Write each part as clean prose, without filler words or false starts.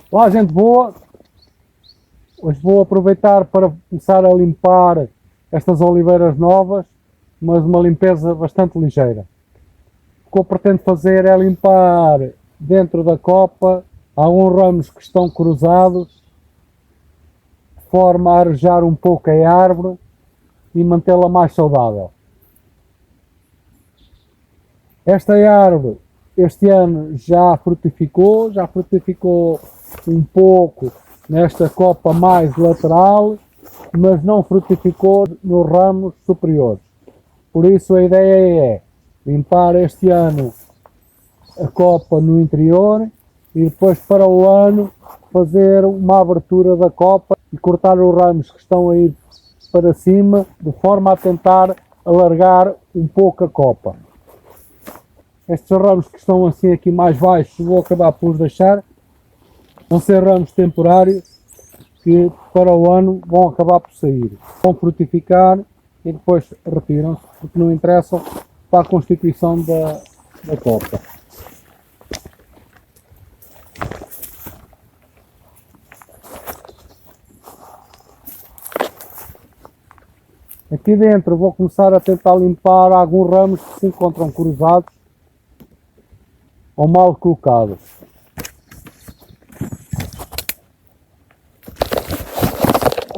Lá, gente boa, hoje vou aproveitar para começar a limpar estas oliveiras novas, mas uma limpeza bastante ligeira. O que eu pretendo fazer é limpar dentro da copa alguns ramos que estão cruzados, de forma a arejar um pouco a árvore e mantê-la mais saudável. Esta árvore este ano já frutificou um pouco nesta copa mais lateral, mas não frutificou nos ramos superiores. Por isso a ideia é limpar este ano a copa no interior e depois para o ano fazer uma abertura da copa e cortar os ramos que estão aí para cima, de forma a tentar alargar um pouco a copa. Estes ramos que estão assim aqui mais baixos vou acabar por os deixar. Vão ser ramos temporários que para o ano vão acabar por sair. Vão frutificar e depois retiram-se, porque não interessam para a constituição da copa. Aqui dentro vou começar a tentar limpar alguns ramos que se encontram cruzados ou mal colocados.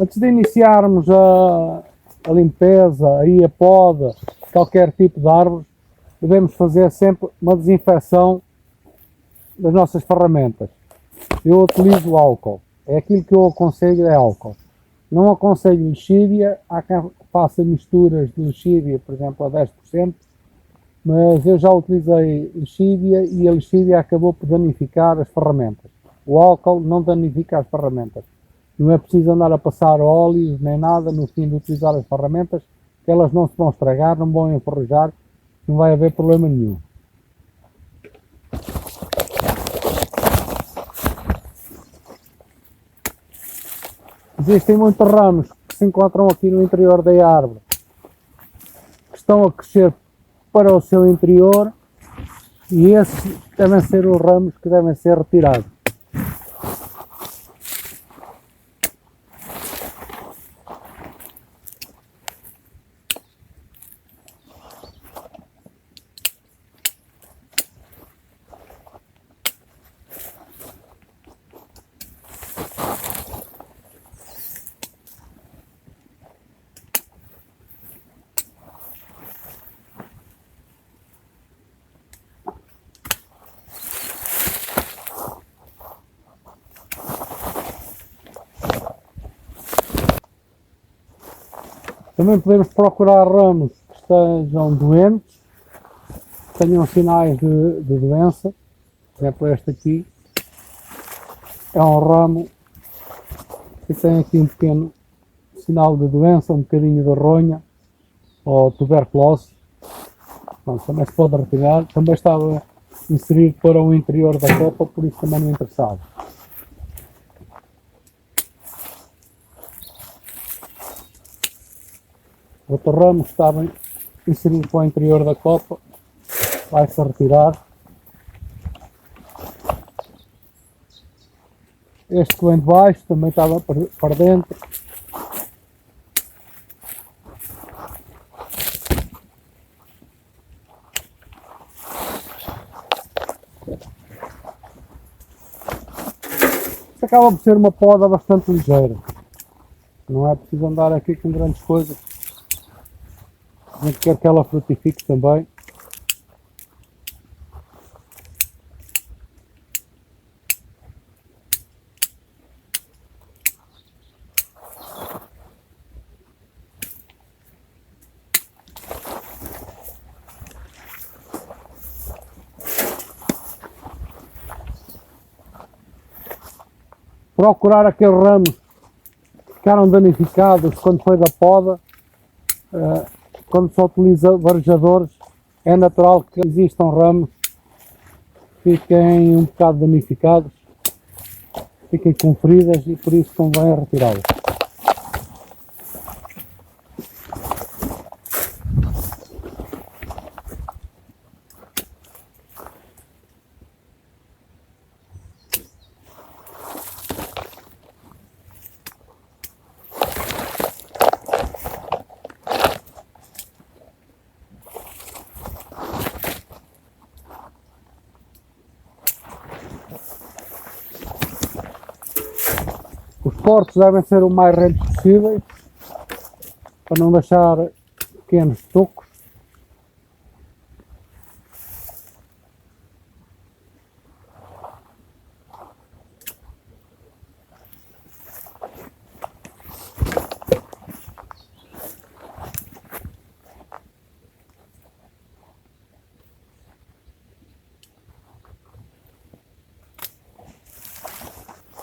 Antes de iniciarmos a limpeza e a poda de qualquer tipo de árvore, devemos fazer sempre uma desinfecção das nossas ferramentas. Eu utilizo álcool, é aquilo que eu aconselho, é álcool. Não aconselho lexívia, há quem faça misturas de lexívia, por exemplo, a 10%, mas eu já utilizei lexívia e a lexívia acabou por danificar as ferramentas. O álcool não danifica as ferramentas. Não é preciso andar a passar óleos nem nada no fim de utilizar as ferramentas, que elas não se vão estragar, não vão enferrujar, não vai haver problema nenhum. Existem muitos ramos que se encontram aqui no interior da árvore, que estão a crescer para o seu interior, e esses devem ser os ramos que devem ser retirados. Também podemos procurar ramos que estejam doentes, que tenham sinais de doença. Por exemplo, este aqui é um ramo que tem aqui um pequeno sinal de doença, um bocadinho de ronha ou tuberculose. Bom, também se pode retirar. Também estava inserido para o interior da copa, por isso também não interessava. Outro ramo que estava inserido para o interior da copa vai-se retirar. Este que vem de baixo também estava para dentro. Isto acaba por ser uma poda bastante ligeira. Não é preciso andar aqui com grandes coisas. A gente quer que ela frutifique também. Procurar aqueles ramos que ficaram danificados quando foi da poda. Quando se utiliza varejadores, é natural que existam ramos que fiquem um bocado danificados, fiquem com feridas e por isso convém retirá-los. cortes devem ser o mais retos possíveis, para não deixar pequenos tocos.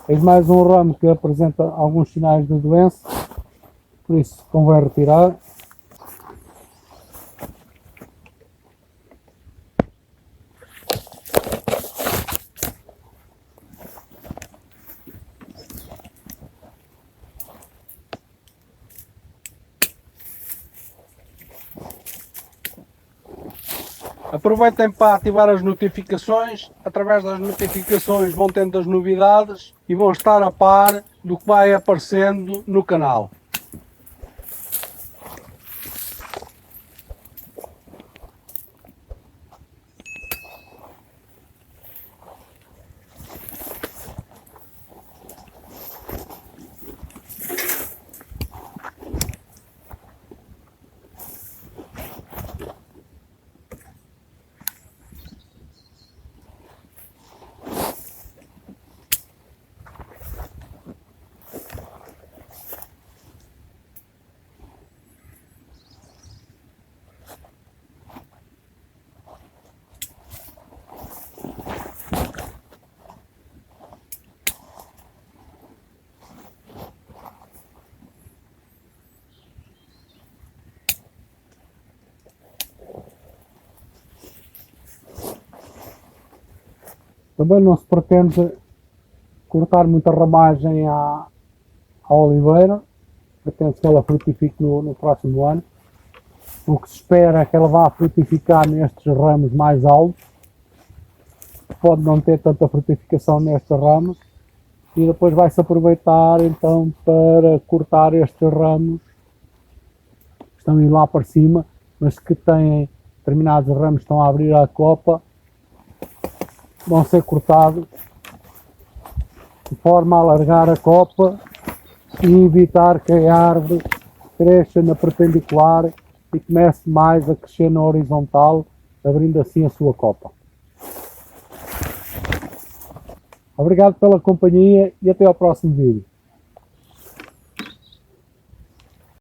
Tens mais um ramo que apresenta alguns sinais de doença, por isso convém retirar. Aproveitem para ativar as notificações. Através das notificações vão tendo as novidades e vão estar a par do que vai aparecendo no canal. Também não se pretende cortar muita ramagem à oliveira, pretende-se que ela frutifique no próximo ano. O que se espera é que ela vá frutificar nestes ramos mais altos, pode não ter tanta frutificação nestes ramos, e depois vai-se aproveitar então para cortar estes ramos que estão a ir lá para cima, mas que têm determinados ramos que estão a abrir a copa, vão ser cortados de forma a alargar a copa e evitar que a árvore cresça na perpendicular e comece mais a crescer na horizontal, abrindo assim a sua copa. Obrigado pela companhia e até ao próximo vídeo.